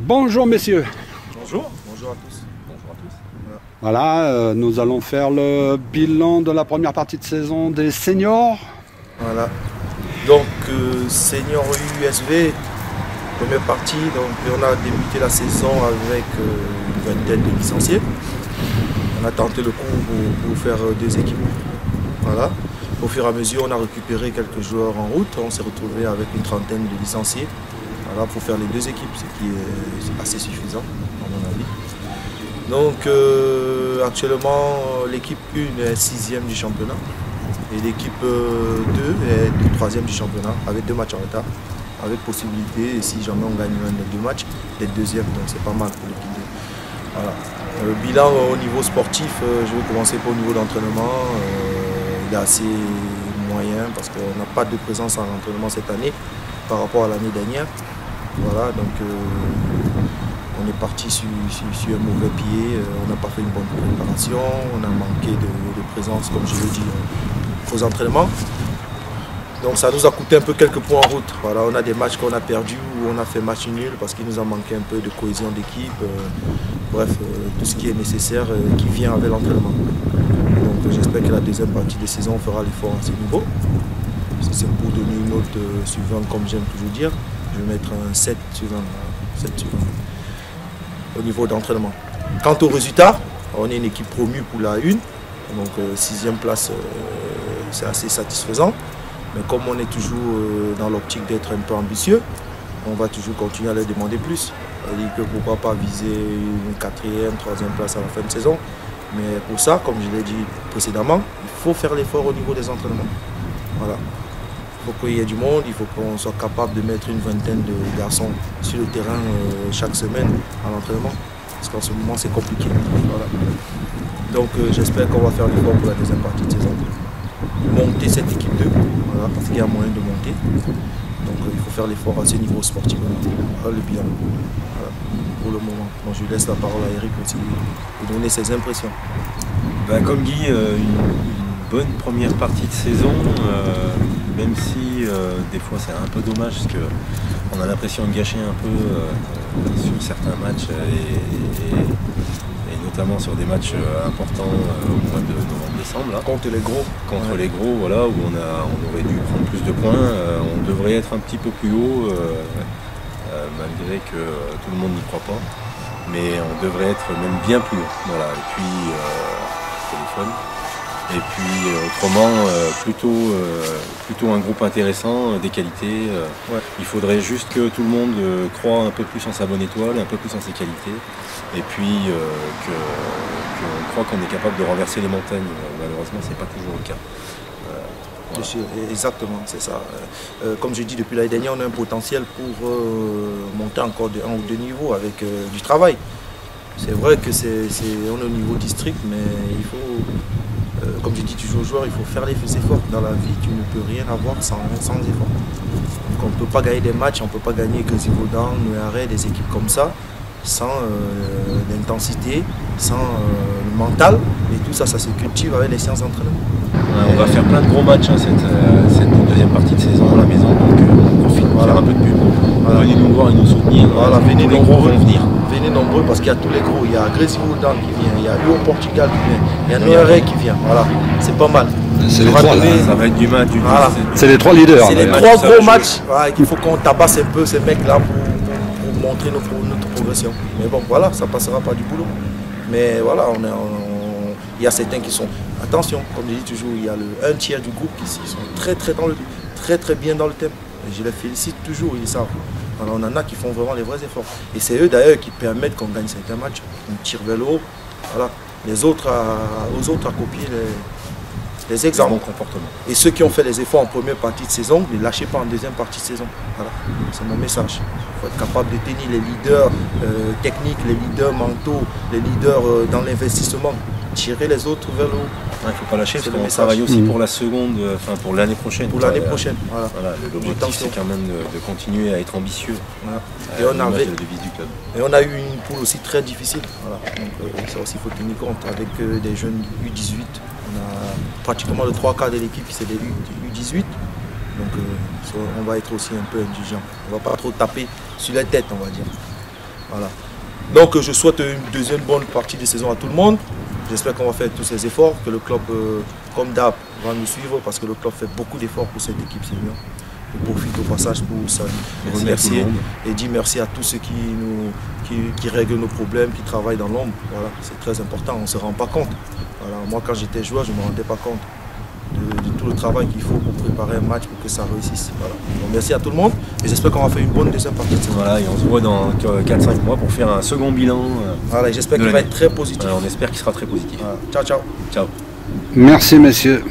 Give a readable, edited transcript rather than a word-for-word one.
Bonjour messieurs. Bonjour. Bonjour à tous. Bonjour à tous. Voilà, nous allons faire le bilan de la première partie de saison des seniors. Voilà. Donc senior USV, première partie. Donc on a débuté la saison avec une vingtaine de licenciés. On a tenté le coup pour faire deux équipes. Voilà. Au fur et à mesure, on a récupéré quelques joueurs en route. On s'est retrouvé avec une trentaine de licenciés. Voilà, pour faire les deux équipes, ce qui est assez suffisant, à mon avis. Donc actuellement, l'équipe 1 est 6e du championnat et l'équipe 2 est 3e du championnat avec 2 matchs en retard, avec possibilité, et si jamais on gagne un des 2 matchs, d'être 2e, donc c'est pas mal pour l'équipe 2. Voilà. Le bilan au niveau sportif, je vais commencer par au niveau d'entraînement. Il est assez moyen parce qu'on n'a pas de présence en entraînement cette année par rapport à l'année dernière. Voilà, donc on est parti sur un mauvais pied, on n'a pas fait une bonne préparation, on a manqué de présence, comme je l'ai dit, aux entraînements. Donc ça nous a coûté un peu quelques points en route. Voilà, on a des matchs qu'on a perdus ou on a fait match nul parce qu'il nous a manqué un peu de cohésion d'équipe. Bref, tout ce qui est nécessaire qui vient avec l'entraînement. Donc j'espère que la deuxième partie de saison on fera l'effort à ce niveau. Si c'est pour donner une note sur 20 comme j'aime toujours dire, je vais mettre un 7 sur 20, 7 sur 20 au niveau d'entraînement. Quant au résultat, on est une équipe promue pour la 1, donc 6e place, c'est assez satisfaisant. Mais comme on est toujours dans l'optique d'être un peu ambitieux, on va toujours continuer à leur demander plus. C'est-à-dire que pourquoi pas viser une 4e, 3e place à la fin de saison. Mais pour ça, comme je l'ai dit précédemment, il faut faire l'effort au niveau des entraînements. Voilà. Il faut qu'il y ait du monde, il faut qu'on soit capable de mettre une vingtaine de garçons sur le terrain chaque semaine à l'entraînement. Parce qu'en ce moment, c'est compliqué. Voilà. Donc j'espère qu'on va faire l'effort pour la deuxième partie de saison. Monter cette équipe 2, voilà, parce qu'il y a moyen de monter. Donc il faut faire l'effort à ce niveau sportif. Voilà le bilan. Voilà, pour le moment. Donc, je laisse la parole à Eric aussi pour donner ses impressions. Ben, comme Guy, une bonne première partie de saison, même si des fois c'est un peu dommage parce qu'on a l'impression de gâcher un peu sur certains matchs et notamment sur des matchs importants au mois de novembre-décembre. Contre les gros. Contre les gros, voilà, où on aurait dû prendre plus de points. On devrait être un petit peu plus haut, malgré que tout le monde n'y croit pas. Mais on devrait être même bien plus haut. Voilà. Et puis, téléphone. Et puis autrement, plutôt un groupe intéressant, des qualités. Ouais. Il faudrait juste que tout le monde croie un peu plus en sa bonne étoile, un peu plus en ses qualités. Et puis qu'on croit qu'on est capable de renverser les montagnes. Malheureusement, c'est pas toujours le cas. Voilà. Exactement, c'est ça. Comme je dis depuis l'année dernière, on a un potentiel pour monter encore de 1 ou 2 niveaux avec du travail. C'est vrai que on est au niveau district, mais il faut, comme je dis toujours aux joueurs, il faut faire les efforts. Dans la vie, tu ne peux rien avoir sans effort. Donc on ne peut pas gagner des matchs, on ne peut pas gagner que Zivodan, Nouaré, des équipes comme ça, sans l'intensité, sans le mental. Et tout ça, ça se cultive avec les séances d'entraînement. On va faire plein de gros matchs cette deuxième partie de saison à la maison, donc on profite pour faire un peu de pub. Voilà. Venez nous voir et nous soutenir. Voilà, venez tous les gros vont venir. Venez nombreux parce qu'il y a tous les gros. Il y a Grésivaudan qui vient, il y a Lyon Portugal qui vient, il y a Noiré qui vient. Voilà, c'est pas mal. C'est les 3 là. Ça va être du match. Voilà. C'est les 3 leaders. C'est les 3 gros matchs qu'il faut qu'on tabasse un peu ces mecs là pour montrer notre progression. Mais bon, voilà, ça passera pas du boulot. Mais voilà, il y a certains qui sont. Attention, comme je dis toujours, il y a un tiers du groupe qui sont très bien dans le thème. Et je les félicite toujours, ils savent. Alors, on en a qui font vraiment les vrais efforts. Et c'est eux d'ailleurs qui permettent qu'on gagne certains matchs. On tire vers le haut. Voilà. Les autres aux autres à copier les exemples. Bon comportement. Et ceux qui ont fait les efforts en première partie de saison, ne les lâchez pas en deuxième partie de saison. Voilà. C'est mon message. Il faut être capable de tenir les leaders techniques, les leaders mentaux, les leaders dans l'investissement. Tirer les autres vers le haut. Il ne faut pas lâcher parce qu'on travaille aussi pour la seconde, enfin pour l'année prochaine. Pour l'année prochaine, voilà. L'objectif c'est quand même de continuer à être ambitieux. Voilà. Et on avait la devise du club. Et on a eu une poule aussi très difficile. Voilà. Donc ça aussi il faut tenir compte avec des jeunes U18. On a pratiquement le 3/4 de l'équipe qui c'est des U18. Donc on va être aussi un peu indulgent. On ne va pas trop taper sur la tête, on va dire. Voilà. Donc je souhaite une deuxième bonne partie de saison à tout le monde. J'espère qu'on va faire tous ces efforts, que le club, comme d'hab, va nous suivre parce que le club fait beaucoup d'efforts pour cette équipe senior. Je profite au passage pour remercier et dire merci à tous ceux qui règlent nos problèmes, qui travaillent dans l'ombre. Voilà, c'est très important, on ne se rend pas compte. Voilà, moi quand j'étais joueur, je ne me rendais pas compte de tout le travail qu'il faut pour préparer un match pour que ça réussisse. Voilà. Donc, merci à tout le monde et j'espère qu'on va faire une bonne deuxième partie de saison. Voilà, et on se voit dans 4-5 mois pour faire un second bilan. Voilà, j'espère qu'il va être très positif. Voilà, on espère qu'il sera très positif. Voilà. Ciao, ciao. Ciao. Merci messieurs.